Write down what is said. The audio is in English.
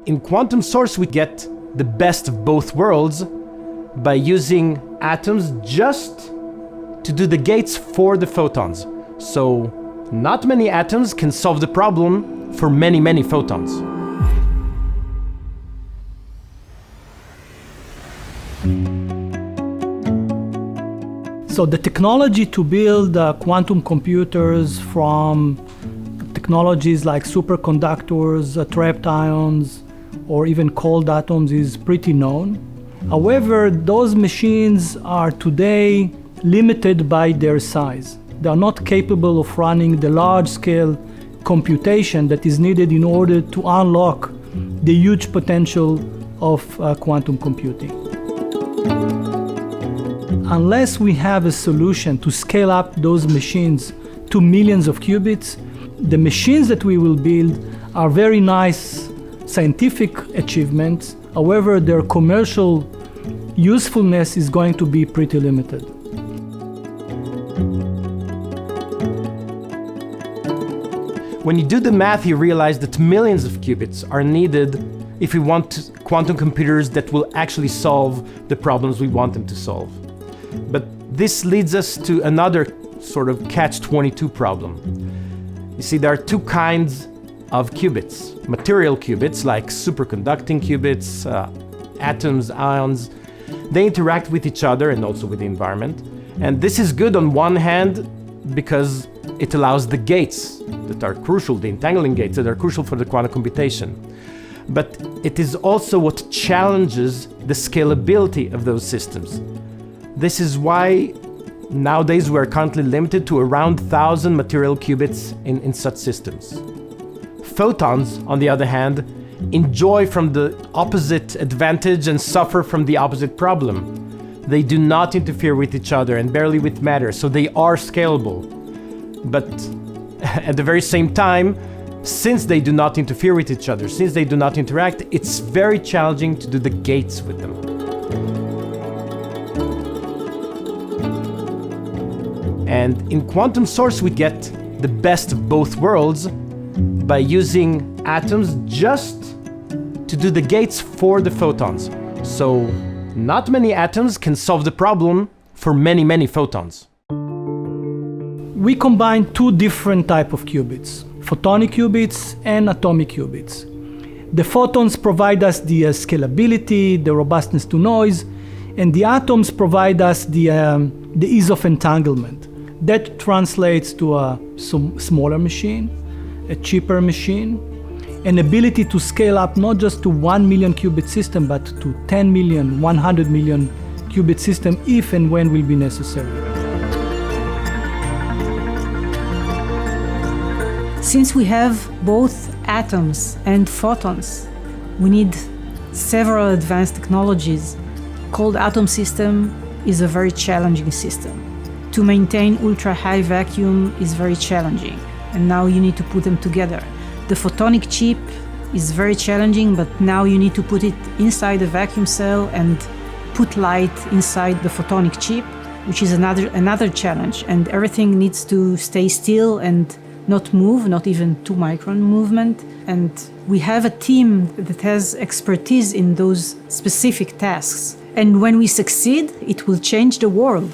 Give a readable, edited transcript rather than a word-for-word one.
In quantum source, we get the best of both worlds by using atoms just to do the gates for the photons. So not many atoms can solve the problem for many, many photons. So the technology to build quantum computers from technologies like superconductors, trapped ions, or even cold atoms is pretty known. However, those machines are today limited by their size. They are not capable of running the large-scale computation that is needed in order to unlock the huge potential of quantum computing. Unless we have a solution to scale up those machines to millions of qubits, the machines that we will build are very nice scientific achievements. However, their commercial usefulness is going to be pretty limited. When you do the math, you realize that millions of qubits are needed if we want quantum computers that will actually solve the problems we want them to solve. But this leads us to another sort of catch-22 problem. You see, there are two kinds of qubits. Material qubits, like superconducting qubits, atoms, ions, they interact with each other and also with the environment. And this is good on one hand because it allows the gates that are crucial, the entangling gates that are crucial for the quantum computation. But it is also what challenges the scalability of those systems. This is why nowadays we're currently limited to around 1,000 material qubits in such systems. Photons, on the other hand, enjoy from the opposite advantage and suffer from the opposite problem. They do not interfere with each other and barely with matter, so they are scalable. But at the very same time, since they do not interfere with each other, since they do not interact, it's very challenging to do the gates with them. And in quantum source, we get the best of both worlds by using atoms just to do the gates for the photons. So not many atoms can solve the problem for many, many photons. We combine two different types of qubits, photonic qubits and atomic qubits. The photons provide us the scalability, the robustness to noise, and the atoms provide us the ease of entanglement. That translates to a smaller machine, a cheaper machine, an ability to scale up not just to 1 million qubit system, but to 10 million, 100 million qubit system if and when will be necessary. Since we have both atoms and photons, we need several advanced technologies. Cold atom system is a very challenging system. To maintain ultra-high vacuum is very challenging, and now you need to put them together. The photonic chip is very challenging, but now you need to put it inside a vacuum cell and put light inside the photonic chip, which is another challenge, and everything needs to stay still and not move, not even 2 micron movement. And we have a team that has expertise in those specific tasks. And when we succeed, it will change the world.